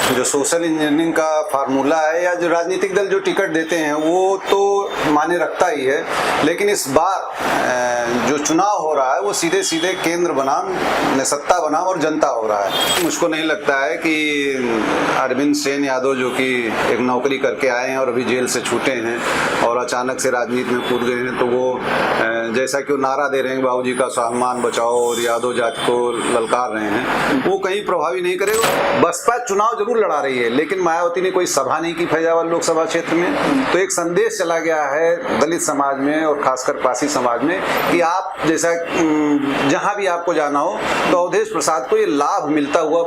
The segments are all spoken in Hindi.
जो सोशल इंजीनियरिंग का फार्मूला है या जो राजनीतिक दल जो टिकट देते हैं वो तो माने रखता ही है, लेकिन इस बार जो चुनाव हो रहा है वो सीधे सीधे केंद्र बनाम सत्ता बनाम और जनता हो रहा है। मुझको नहीं लगता है कि अरविंद सेन यादव जो कि एक नौकरी करके आए हैं और अभी जेल से छूटे हैं और अचानक से राजनीति में कूद गए हैं, तो वो जैसा कि वो नारा दे रहे हैं बाबूजी का स्वाभिमान बचाओ और यादव जाति को ललकार रहे हैं, वो कहीं प्रभावी नहीं करेगा। बसपा चुनाव जरूर लड़ा रही है, लेकिन मायावती ने कोई सभा नहीं की फैजाबाद लोकसभा क्षेत्र में, तो एक संदेश चला गया है दलित समाज में और खासकर पासी समाज में कि आप जैसा जहां भी आपको जाना हो तो अवधेश प्रसाद को ये लाभ मिलता हुआ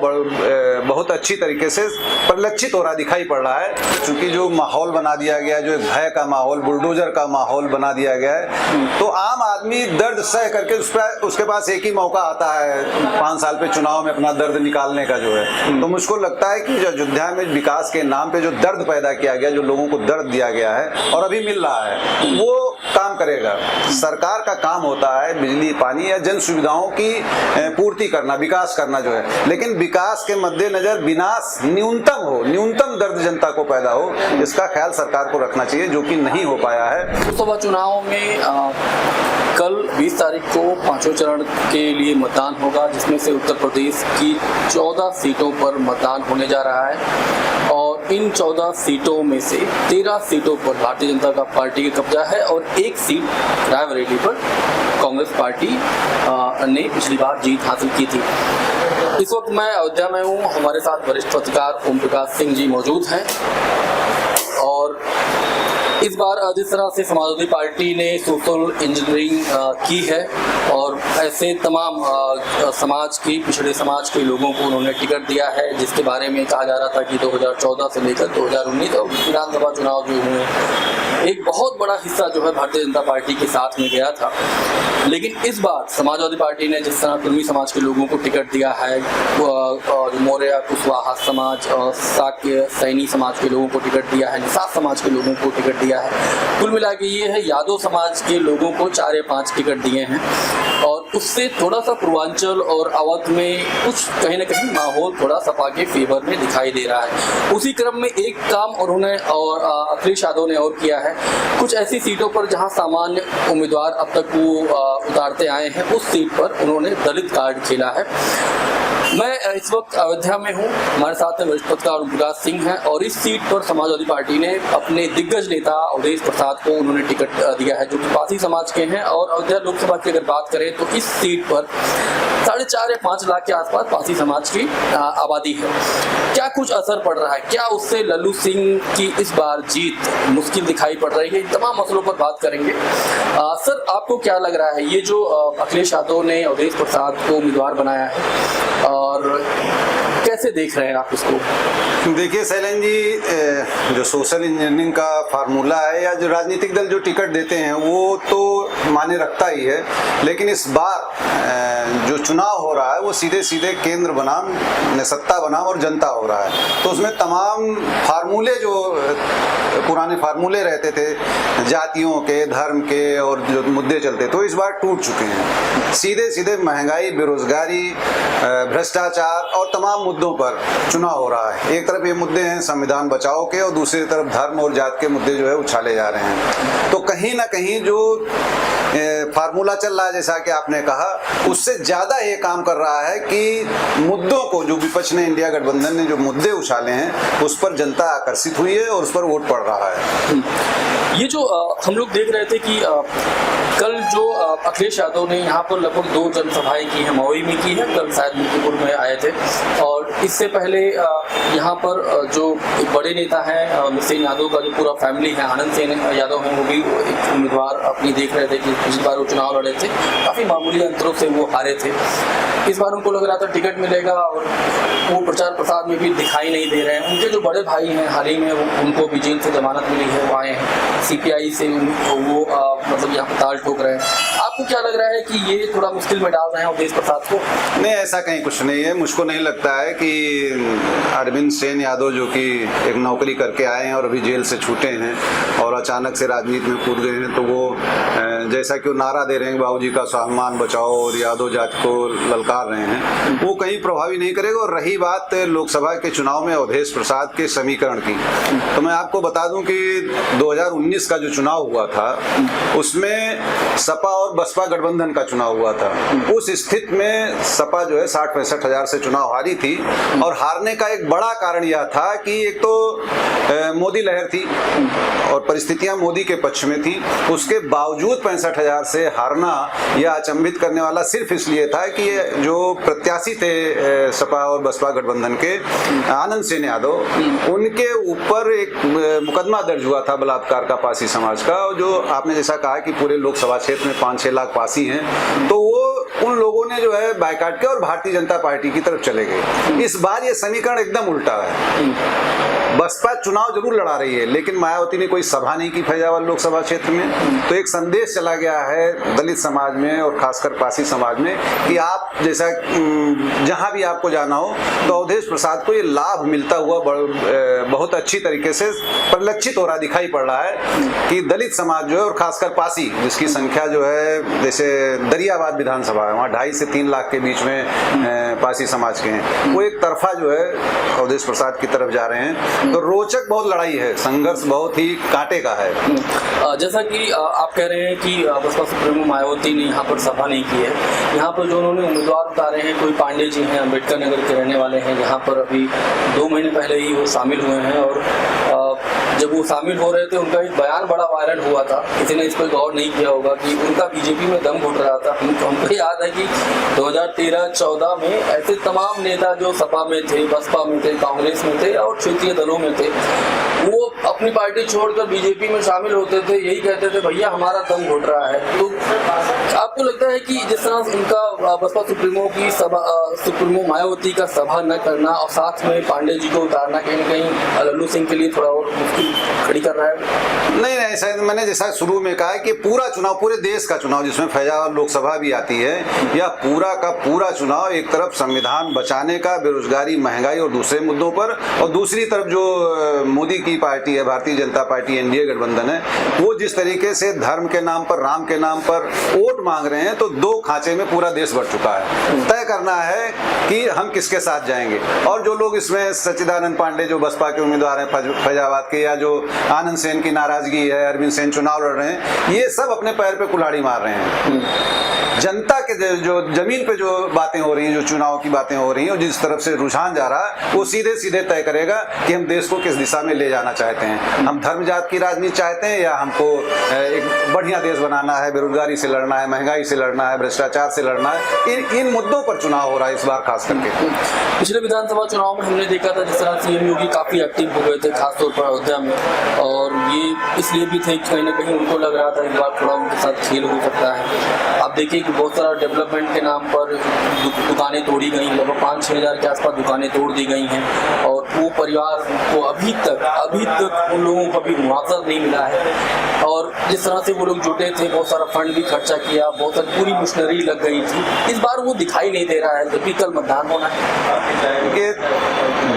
बहुत अच्छी तरीके से परिलक्षित हो रहा दिखाई पड़ रहा है। क्योंकि जो माहौल बना दिया गया, जो एक भय का माहौल, बुलडोजर का माहौल बना दिया गया है, तो आम आदमी दर्द सह करके उसके पास एक ही मौका आता है 5 साल पे चुनाव में अपना दर्द निकालने का जो है। तो मुझको लगता है कि जो अयोध्या में विकास के नाम पे जो दर्द पैदा किया गया, जो लोगों को दर्द दिया गया है और अभी मिल रहा है, वो काम करेगा। सरकार का काम होता है बिजली पानी या जन सुविधाओं की पूर्ति करना, विकास करना जो है, लेकिन विकास के मद्देनजर विनाश न्यूनतम दर्द जनता को पैदा हो, इसका ख्याल सरकार को रखना चाहिए, जो कि नहीं हो पाया है। लोकसभा चुनाव में कल 20 तारीख को 5वें चरण के लिए मतदान होगा, जिसमें से उत्तर प्रदेश की 14 सीटों पर मतदान होने जा रहा है और इन 14 सीटों में से 13 सीटों पर भारतीय जनता पार्टी का कब्जा है और एक सीट रायबरेली पर कांग्रेस पार्टी ने पिछली बार जीत हासिल की थी। इस वक्त मैं अयोध्या में हूँ, हमारे साथ वरिष्ठ पत्रकार ओम प्रकाश सिंह जी मौजूद हैं और इस बार जिस तरह से समाजवादी पार्टी ने सोशल इंजीनियरिंग की है और ऐसे तमाम समाज के पिछड़े समाज के लोगों को उन्होंने टिकट दिया है, जिसके बारे में कहा जा रहा था कि 2014 से लेकर 2019 और विधानसभा चुनाव जो हुए एक बहुत बड़ा हिस्सा जो है भारतीय जनता पार्टी के साथ में गया था। लेकिन इस बार समाजवादी पार्टी ने जिस तरह कुर्मी समाज के लोगों को टिकट दिया है और मौर्य कुशवाहा समाज और साक्य सैनी समाज के लोगों को टिकट दिया है, निषाद समाज के लोगों को टिकट दिया है, कुल मिला के ये है यादव समाज के लोगों को 4 या 5 टिकट दिए हैं और उससे थोड़ा सा पूर्वांचल और अवध में कुछ कहीं ना कहीं माहौल थोड़ा सपा के फेवर में दिखाई दे रहा है। उसी क्रम में एक काम उन्होंने और अखिलेश यादव ने और किया है, कुछ ऐसी सीटों पर जहां सामान्य उम्मीदवार अब तक वो उतारते आए हैं, उस सीट पर उन्होंने दलित कार्ड खेला है। मैं इस वक्त अयोध्या में हूं, हमारे साथ वरिष्ठ पत्रकार ओम प्रकाश सिंह हैं और इस सीट पर समाजवादी पार्टी ने अपने दिग्गज नेता अवधेश प्रसाद को उन्होंने टिकट दिया है, जो कि पासी समाज के हैं। और अयोध्या लोकसभा की अगर बात करें तो इस सीट पर 4.5 या 5 लाख के आसपास पासी समाज की आबादी है। क्या कुछ असर पड़ रहा है? क्या उससे लल्लू सिंह की इस बार जीत मुश्किल दिखाई पड़ रही है? इन तमाम मसलों पर बात करेंगे। सर, आपको क्या लग रहा है, ये जो अखिलेश यादव ने अवधेश प्रसाद को उम्मीदवार बनाया है और कैसे देख रहे हैं आप इसको? देखिए शैलेंद्र जी, जो सोशल इंजीनियरिंग का फार्मूला है या जो राजनीतिक दल जो टिकट देते हैं वो तो माने रखता ही है, लेकिन इस बार जो चुनाव हो रहा है वो सीधे सीधे केंद्र बनाम सत्ता बनाम और जनता हो रहा है। तो उसमें तमाम फार्मूले जो पुराने फार्मूले रहते थे जातियों के, धर्म के और जो मुद्दे चलते तो इस बार टूट चुके हैं। सीधे सीधे महंगाई, बेरोजगारी, भ्रष्टाचार और तमाम मुद्दों पर चुनाव हो रहा है। एक तरफ ये मुद्दे हैं संविधान बचाओ के और दूसरी तरफ धर्म और जात के मुद्दे जो है उछाले जा रहे हैं। तो कहीं ना कहीं जो फार्मूला चल रहा है, जैसा कि आपने कहा, उससे ज्यादा ये काम कर रहा है कि मुद्दों को जो विपक्ष ने, इंडिया गठबंधन ने जो मुद्दे उछाले हैं उस पर जनता आकर्षित हुई है और उस पर वोट पड़ रहा है। ये जो हम लोग देख रहे थे कि कल जो अखिलेश यादव ने यहाँ पर लगभग 2 जनसभाएं की है, मऊ में की है, कल शायद मुल्कीपुर में आए थे और इससे पहले यहाँ पर जो एक बड़े नेता हैं मिसेन यादव का जो पूरा फैमिली है, आनंद सेन यादव हैं, वो भी एक उम्मीदवार अपनी देख रहे थे कि पिछली बार वो चुनाव लड़े थे, काफ़ी मामूली अंतरों से वो हारे थे। इस बार उनको लग रहा था टिकट मिलेगा और वो प्रचार प्रसार में भी दिखाई नहीं दे रहे हैं। उनके जो बड़े भाई हैं, हाल ही में उनको भी जेल से जमानत मिली है, वो आए हैं CPI से, वो मतलब यहाँ पर ताल ठोक रहे हैं। आपको आपको क्या लग रहा है कि ये थोड़ा मुश्किल में डाल रहे हैं अवधेश प्रसाद को? नहीं, ऐसा कहीं कुछ नहीं है। मुझको नहीं लगता है कि अरविंद सेन यादव जो कि एक नौकरी करके आए हैं और अभी जेल से छूटे हैं और अचानक से राजनीति में कूद गए हैं, तो वो जैसा कि वो नारा दे रहे हैं बाबूजी का स्वाभिमान बचाओ और यादव जाति को ललकार रहे हैं, वो कहीं प्रभावी नहीं करेगा। और रही बात लोकसभा के चुनाव में अवधेश प्रसाद के समीकरण की, तो मैं आपको बता दूं कि 2019 का जो चुनाव हुआ था उसमें सपा और बसपा गठबंधन का चुनाव हुआ था। उस स्थिति में सपा जो है 60-65 हजार से चुनाव हारी थी और हारने का एक बड़ा कारण यह था कि एक तो मोदी लहर थी और परिस्थितियां मोदी के पक्ष में थी। उसके बावजूद 65 हजार से हारना यह अचंभित करने वाला सिर्फ इसलिए था कि जो प्रत्याशी थे सपा और बसपा गठबंधन के, आनंद सेन यादव, उनके ऊपर एक मुकदमा दर्ज हुआ था बलात्कार का पासी समाज का, जो आपने जैसा कहा कि पूरे लोकसभा क्षेत्र में 5-6 लाख पासी हैं, तो वो उन लोगों ने जो है बायकाट किया और भारतीय जनता पार्टी की तरफ चले गए। इस बार ये समीकरण एकदम उल्टा है। बसपा चुनाव जरूर लड़ा रही है लेकिन मायावती ने कोई सभा नहीं की फैजाबाद लोकसभा क्षेत्र में, तो एक संदेश चला गया है दलित समाज में और खासकर पासी समाज में कि आप जैसा जहां भी आपको जाना हो तो अवधेश प्रसाद को ये लाभ मिलता हुआ बहुत अच्छी तरीके से परिलक्षित हो रहा दिखाई पड़ रहा है कि दलित समाज जो है और खासकर पासी, जिसकी संख्या जो है जैसे दरियाबाद विधानसभा है वहाँ 2.5 से 3 लाख के बीच में पासी समाज के हैं, वो एक तरफा जो है अवधेश प्रसाद की तरफ जा रहे हैं। तो रोचक बहुत लड़ाई है, संघर्ष बहुत ही कांटे का है। जैसा कि आप कह रहे हैं कि बसपा सुप्रीमो मायावती ने यहाँ पर सभा नहीं की है, यहाँ पर जो उन्होंने उम्मीदवार उतारे हैं, कोई पांडे जी हैं, अम्बेडकर नगर के रहने वाले हैं, यहाँ पर अभी 2 महीने पहले ही वो शामिल हुए हैं और जब वो शामिल हो रहे थे उनका एक बयान बड़ा वायरल हुआ था। किसी ने इस पर गौर नहीं किया होगा कि उनका बीजेपी में दम घुट रहा था। हमको याद है कि 2013-14 में ऐसे तमाम नेता जो सपा में थे, बसपा में थे, कांग्रेस में थे और क्षेत्रीय दलों में थे, वो अपनी पार्टी छोड़कर बीजेपी में शामिल होते थे, यही कहते थे भैया हमारा दम घुट रहा है। तो आपको लगता है कि जिस तरह उनका बसपा सुप्रीमो की सभा, सुप्रीमो मायावती का सभा न करना और साथ में पांडे जी को उतारना कहीं न कहीं लल्लू सिंह के लिए थोड़ा और मुश्किल खड़ी कर रहा है? नहीं, ऐसा मैंने जैसा शुरू में कहा कि पूरा चुनाव, पूरे देश का चुनाव जिसमें फैजाबाद लोकसभा भी आती है, या पूरा का पूरा चुनाव एक तरफ संविधान बचाने का, बेरोजगारी, महंगाई और दूसरे मुद्दों पर, और दूसरी तरफ जो मोदी की पार्टी है, भारतीय जनता पार्टी, एनडीए गठबंधन है, वो जिस तरीके से धर्म के नाम पर, राम के नाम पर वोट मांग रहे हैं, तो 2 खांचे में पूरा देश बढ़ चुका है। तय करना है कि हम किसके साथ जाएंगे। और जो लोग इसमें सच्चिदानंद पांडे जो बसपा के उम्मीदवार हैं फैजाबाद के, या जो आनंद सेन की नाराजगी है, अरविंद सेन चुनाव लड़ रहे हैं, ये सब अपने पैर पे कुल्हाड़ी मार रहे हैं। जनता के जो जमीन पे जो बातें हो रही हैं, जो चुनाव की बातें हो रही हैं और जिस तरफ से रुझान जा रहा है, वो सीधे सीधे तय करेगा कि हम देश को किस दिशा में ले जाना चाहते हैं। हम धर्म जात की राजनीति चाहते हैं या हमको एक बढ़िया देश बनाना है, बेरोजगारी से लड़ना है, महंगाई से लड़ना है, भ्रष्टाचार से लड़ना है। इन मुद्दों पर चुनाव हो रहा है इस बार खास करके। पिछले विधानसभा चुनाव में हमने देखा था जिस तरह सीएम योगी काफी एक्टिव हो गए थे, खासतौर पर अयोध्या में, और ये इसलिए भी थे कहीं ना कहीं उनको लग रहा था इस बार थोड़ा उनके साथ खेल हो सकता है। आप देखिए कि बहुत सारा डेवलपमेंट के नाम पर दुकानें तोड़ी गई, लगभग 5-6 हज़ार के आसपास दुकानें तोड़ दी गई हैं और वो परिवार को अभी तक उन लोगों को अभी मुआवजा नहीं मिला है। और जिस तरह से वो लोग जुटे थे, बहुत सारा फंड भी खर्चा किया, बहुत सारी पूरी मशीनरी लग गई थी, इस बार वो दिखाई नहीं दे रहा है, जबकि कल मतदान होना है। कि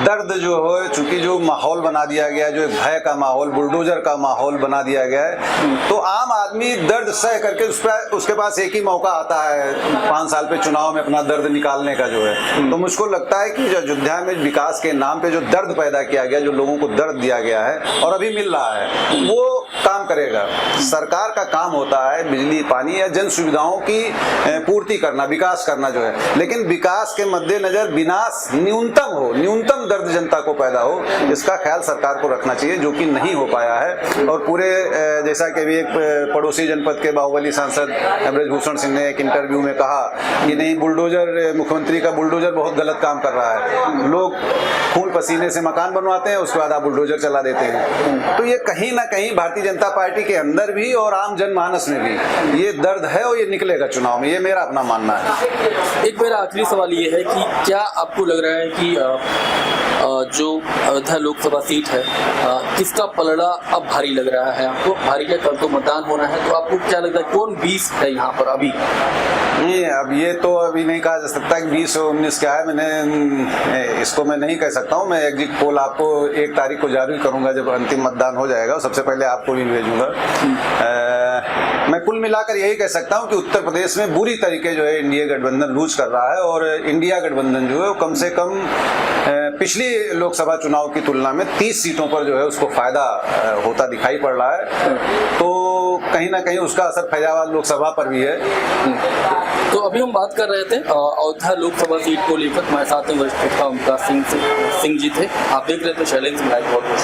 दर्द जो हो, चूंकि जो माहौल बना दिया गया, जो एक भय का माहौल, बुलडोजर का माहौल बना दिया गया है, तो आम आदमी दर्द सह करके उसके पास एक ही मौका आता है 5 साल पे चुनाव में अपना दर्द निकालने का जो है। तो मुझको लगता है कि जो अयोध्या में विकास के नाम पे जो दर्द पैदा किया गया, जो लोगों को दर्द दिया गया है और अभी मिल रहा है, वो काम करेगा। सरकार का काम होता है बिजली, पानी या जन सुविधाओं की पूर्ति करना, विकास करना जो है, लेकिन विकास के मद्देनजर विनाश न्यूनतम दर्द जनता को पैदा हो, इसका ख्याल सरकार को रखना चाहिए, जो कि नहीं हो पाया है। और पूरे जैसा कि अभी एक पड़ोसी जनपद के बाहुबली सांसद ब्रजभूषण सिंह ने एक इंटरव्यू में कहा कि नहीं, बुलडोजर, मुख्यमंत्री का बुलडोजर बहुत गलत काम कर रहा है, लोग खून पसीने से मकान बनवाते हैं, उसके बाद आप बुलडोजर चला देते हैं। तो ये कहीं ना कहीं भारतीय जनता पार्टी के अंदर भी और आम जनमानस में भी ये दर्द है और ये निकलेगा चुनाव में, ये मेरा अपना मानना है। एक मेरा आखिरी सवाल ये है कि क्या आपको लग रहा है कि जो अयोध्या लोकसभा सीट है किसका पलड़ा अब भारी लग रहा है आपको? भारी क्या, कल तो मतदान होना है, तो आपको क्या लगता है कौन 20 है यहाँ पर अभी? नहीं, अब ये तो अभी नहीं कहा जा सकता कि 20 और 19 क्या है। इसको मैं नहीं कह सकता हूँ। मैं एग्जिट पोल आपको 1 तारीख को जारी करूंगा जब अंतिम मतदान हो जाएगा, सबसे पहले आपको भी भेजूंगा। मैं कुल मिलाकर यही कह सकता हूं कि उत्तर प्रदेश में बुरी तरीके जो है इंडिया गठबंधन लूज कर रहा है, और इंडिया गठबंधन जो है वो कम से कम पिछली लोकसभा चुनाव की तुलना में 30 सीटों पर जो है उसको फायदा होता दिखाई पड़ रहा है। तो कहीं ना कहीं उसका असर फैजाबाद लोकसभा पर भी है। तो अभी हम बात कर रहे थे अयोध्या लोकसभा सीट को लेकर। हमारे साथ में वरिष्ठ नेता ओमप्रकाश सिंह जी थे। आप देख रहे थे शैलेंद्र सिंह लाइव। बहुत